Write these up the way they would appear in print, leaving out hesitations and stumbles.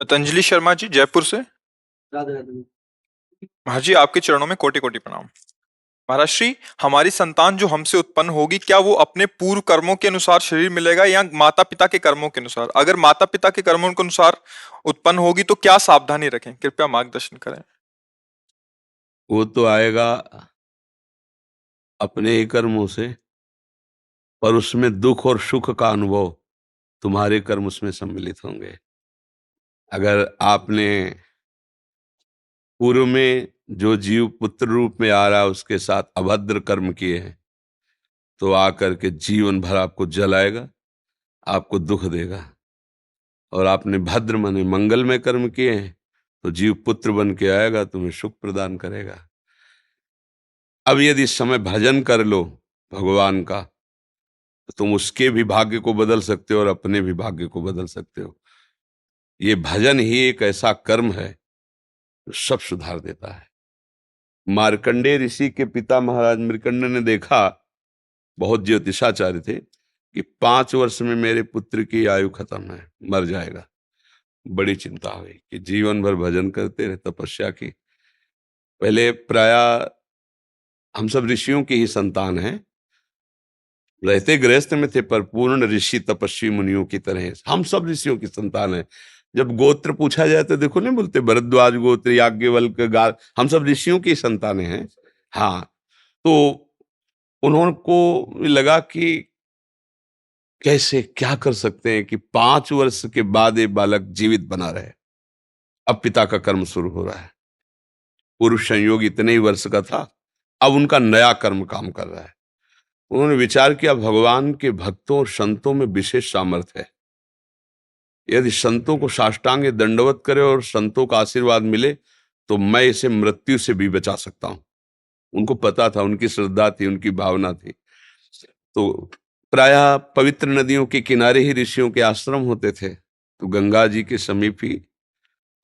पतंजलि शर्मा जी, जयपुर से। राधे राधे। महाराज जी, आपके चरणों में कोटि कोटि प्रणाम। महाराज श्री, हमारी संतान जो हमसे उत्पन्न होगी, क्या वो अपने पूर्व कर्मों के अनुसार शरीर मिलेगा या माता पिता के कर्मों के अनुसार? अगर माता पिता के कर्मों के अनुसार उत्पन्न होगी तो क्या सावधानी रखें? कृपया मार्गदर्शन करें। वो तो आएगा अपने ही कर्मों से, पर उसमें दुख और सुख का अनुभव तुम्हारे कर्म उसमें सम्मिलित होंगे। अगर आपने पूर्व में जो जीव पुत्र रूप में आ रहा है उसके साथ अभद्र कर्म किए हैं, तो आकर के जीवन भर आपको जलाएगा, आपको दुख देगा। और आपने भद्र माने मंगलमय कर्म किए हैं, तो जीव पुत्र बन के आएगा, तुम्हें सुख प्रदान करेगा। अब यदि इस समय भजन कर लो भगवान का, तो तुम उसके भी भाग्य को बदल सकते हो और अपने भी भाग्य को बदल सकते हो। ये भजन ही एक ऐसा कर्म है जो सब सुधार देता है। मार्कंडेय ऋषि के पिता महाराज मृकंड ने देखा, बहुत ज्योतिषाचार्य थे, कि 5 वर्ष में मेरे पुत्र की आयु खत्म है, मर जाएगा। बड़ी चिंता हुई कि जीवन भर भजन करते रहे, तपस्या की। पहले प्राय हम सब ऋषियों की ही संतान हैं, रहते गृहस्थ में थे, पर पूर्ण ऋषि तपस्वी मुनियों की तरह हम सब ऋषियों की संतान हैं। जब गोत्र पूछा जाए तो देखो नहीं बोलते भरद्वाज गोत्र, याज्ञवल्क्य, गार, हम सब ऋषियों की संतानें हैं। हाँ, तो उन्होंने को लगा कि कैसे क्या कर सकते हैं कि 5 वर्ष के बाद ये बालक जीवित बना रहे। अब पिता का कर्म शुरू हो रहा है। पूर्व संयोग इतने ही वर्ष का था, अब उनका नया कर्म काम कर रहा है। उन्होंने विचार किया, भगवान के भक्तों और संतों में विशेष सामर्थ्य है। यदि संतों को साष्टांग दंडवत करे और संतों का आशीर्वाद मिले, तो मैं इसे मृत्यु से भी बचा सकता हूं। उनको पता था, उनकी श्रद्धा थी, उनकी भावना थी। तो प्रायः पवित्र नदियों के किनारे ही ऋषियों के आश्रम होते थे, तो गंगा जी के समीप ही,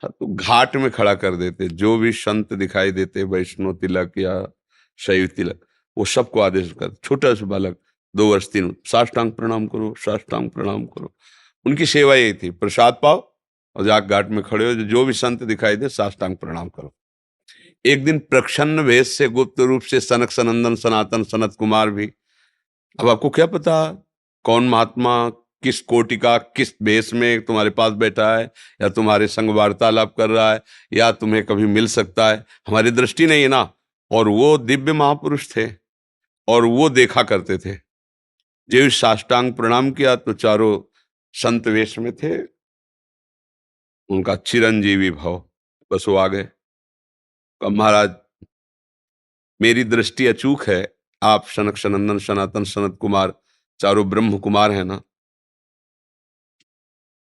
हाँ, तो घाट में खड़ा कर देते। जो भी संत दिखाई देते, वैष्णव तिलक या शैव तिलक, वो सबको आदेश कर, छोटा सा बालक 2 वर्ष 3, साष्टांग प्रणाम करो, साष्टांग प्रणाम करो। उनकी सेवा यही थी, प्रसाद पाओ और जाके घाट में खड़े हो, जो भी संत दिखाई दे साष्टांग प्रणाम करो। एक दिन प्रच्छन्न वेश से गुप्त रूप से सनक सनंदन सनातन सनत कुमार भी, अब आपको क्या पता कौन महात्मा किस कोटि का किस वेश में तुम्हारे पास बैठा है, या तुम्हारे संग वार्तालाप कर रहा है, या तुम्हें कभी मिल सकता है, हमारी दृष्टि नहीं है ना। और वो दिव्य महापुरुष थे और वो देखा करते थे। जो साष्टांग प्रणाम किया तो चारों संत वेश में थे, उनका चिरंजीवी भव, बस वो आ गए। कहा, महाराज मेरी दृष्टि अचूक है, आप सनक सनंदन सनातन सनत कुमार, चारों ब्रह्म कुमार हैं ना,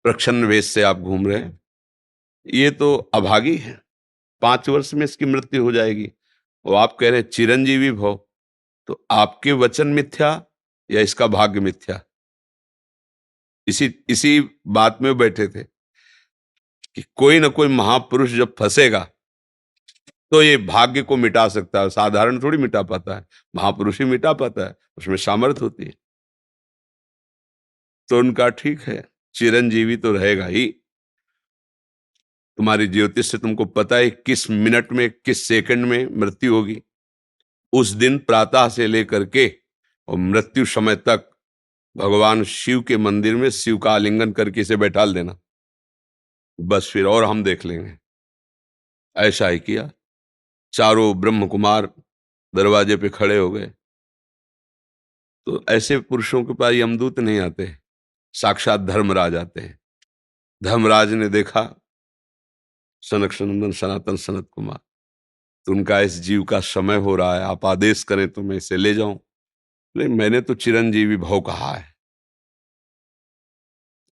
प्रच्छन्न वेश से आप घूम रहे हैं, ये तो अभागी है, 5 वर्ष में इसकी मृत्यु हो जाएगी। और आप कह रहे हैं चिरंजीवी भव, तो आपके वचन मिथ्या या इसका भाग्य मिथ्या? इसी इसी बात में बैठे थे कि कोई ना कोई महापुरुष जब फंसेगा तो ये भाग्य को मिटा सकता है, साधारण थोड़ी मिटा पाता है, महापुरुष ही मिटा पाता है, उसमें सामर्थ्य होती है। तो उनका ठीक है, चिरंजीवी तो रहेगा ही। तुम्हारी ज्योतिष से तुमको पता है किस मिनट में किस सेकंड में मृत्यु होगी। उस दिन प्रातः से लेकर के और मृत्यु समय तक भगवान शिव के मंदिर में शिव का आलिंगन करके इसे बैठा देना, बस फिर और हम देख लेंगे। ऐसा ही किया। चारों ब्रह्म कुमार दरवाजे पे खड़े हो गए। तो ऐसे पुरुषों के पास यमदूत नहीं आते, साक्षात धर्मराज आते हैं। धर्मराज ने देखा सनक सनंदन सनातन सनत कुमार, तो उनका इस जीव का समय हो रहा है, आप आदेश करें तो मैं इसे ले जाऊं। बोले मैंने तो चिरंजीवी भव कहा है।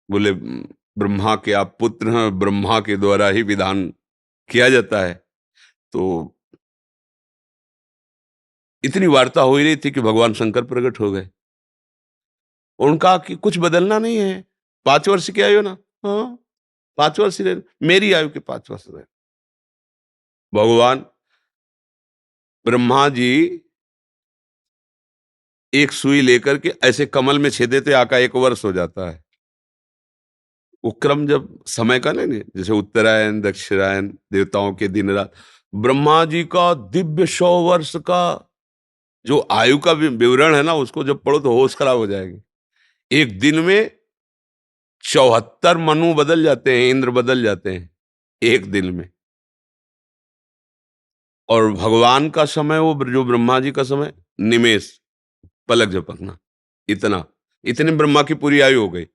बोले ब्रह्मा के आप पुत्र हैं, ब्रह्मा के द्वारा ही विधान किया जाता है। तो इतनी वार्ता हो ही रही थी कि भगवान शंकर प्रकट हो गए। उनका कि कुछ बदलना नहीं है, 5 वर्ष की आयु ना, हाँ 5 वर्ष ही रहे, मेरी आयु के 5 वर्ष रहे। भगवान ब्रह्मा जी एक सुई लेकर के ऐसे कमल में छेदे थे, आका 1 वर्ष हो जाता है। वो क्रम जब समय का नहीं, जैसे उत्तरायण दक्षिणायन देवताओं के दिन रात, ब्रह्मा जी का दिव्य 100 वर्ष का जो आयु का विवरण है ना, उसको जब पढ़ो तो होश खराब हो जाएगी। एक दिन में 74 मनु बदल जाते हैं, इंद्र बदल जाते हैं एक दिन में। और भगवान का समय, वो जो ब्रह्मा जी का समय, निमेष, पलक झपकना, इतना, इतने ब्रह्मा की पूरी आयु हो गई।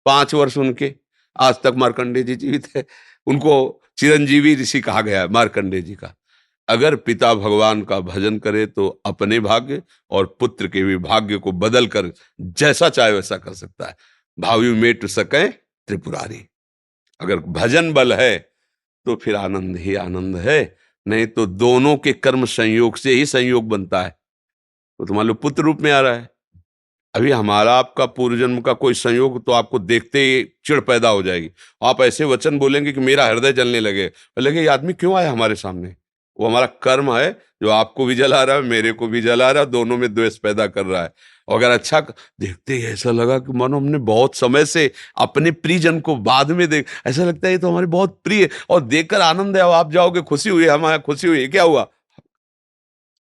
5 वर्ष उनके, आज तक मार्कंडेय जी जीवित है। उनको चिरंजीवी ऋषि कहा गया है मार्कंडेय जी का। अगर पिता भगवान का भजन करे तो अपने भाग्य और पुत्र के भी भाग्य को बदल कर जैसा चाहे वैसा कर सकता है। भावी मेट सके त्रिपुरारी। अगर भजन बल है तो फिर आनंद ही आनंद है, नहीं तो दोनों के कर्म संयोग से ही संयोग बनता है। तो तुम्हारे पुत्र रूप में आ रहा है। अभी हमारा आपका पूर्व जन्म का कोई संयोग तो आपको देखते ही चिढ़ पैदा हो जाएगी। आप ऐसे वचन बोलेंगे कि मेरा हृदय जलने लगे, लगे ये आदमी क्यों आया हमारे सामने। वो हमारा कर्म है जो आपको भी जला रहा है, मेरे को भी जला रहा है, दोनों में द्वेष पैदा कर रहा है। और अगर अच्छा देखते ही ऐसा लगा कि मानो हमने बहुत समय से अपने प्रियजन को बाद में देख, ऐसा लगता है ये तो हमारे बहुत प्रिय, और देखकर आनंद है, आप जाओगे खुशी हुई, हमारे खुशी हुई, क्या हुआ।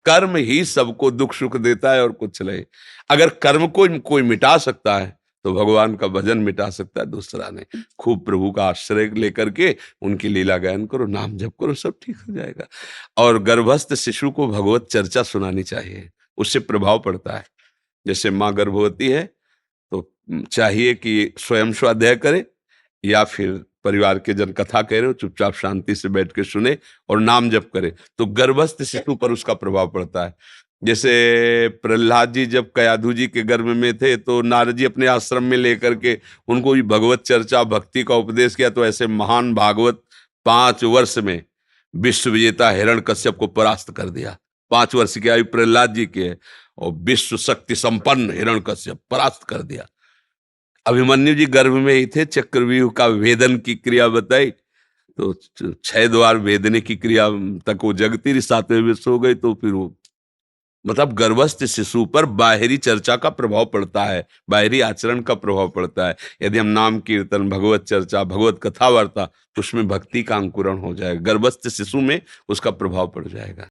कर्म ही सबको दुख सुख देता है और कुछ नहीं। अगर कर्म को कोई मिटा सकता है तो भगवान का भजन मिटा सकता है दूसरा नहीं। खूब प्रभु का आश्रय लेकर के उनकी लीला गायन करो, नाम जप करो, सब ठीक हो जाएगा। और गर्भस्थ शिशु को भगवत चर्चा सुनानी चाहिए, उससे प्रभाव पड़ता है। जैसे माँ गर्भवती है तो चाहिए कि स्वयं स्वाध्याय करे, या फिर परिवार के जन कथा कह रहे हो, चुपचाप शांति से बैठ के सुने और नाम जप करे, तो गर्भस्थ शिशु पर उसका प्रभाव पड़ता है। जैसे प्रहलाद जी जब कयाधु जी के गर्भ में थे तो नारद जी अपने आश्रम में लेकर के उनको भी भगवत चर्चा भक्ति का उपदेश किया, तो ऐसे महान भागवत 5 वर्ष में विश्व विजेता हिरण्यकश्यप को परास्त कर दिया। 5 वर्ष की आयु प्रहलाद जी की है और विश्व शक्ति संपन्न हिरण्यकश्यप परास्त कर दिया। अभिमन्यु जी गर्भ में ही थे, चक्रव्यूह का वेदन की क्रिया बताई तो 6 द्वार वेदने की क्रिया तक वो जगती रही, 7वें विश्व हो गई। तो फिर वो मतलब गर्भस्थ शिशु पर बाहरी चर्चा का प्रभाव पड़ता है, बाहरी आचरण का प्रभाव पड़ता है। यदि हम नाम कीर्तन, भगवत चर्चा, भगवत कथा वार्ता, तो उसमें भक्ति का अंकुरण हो जाएगा, गर्भस्थ शिशु में उसका प्रभाव पड़ जाएगा।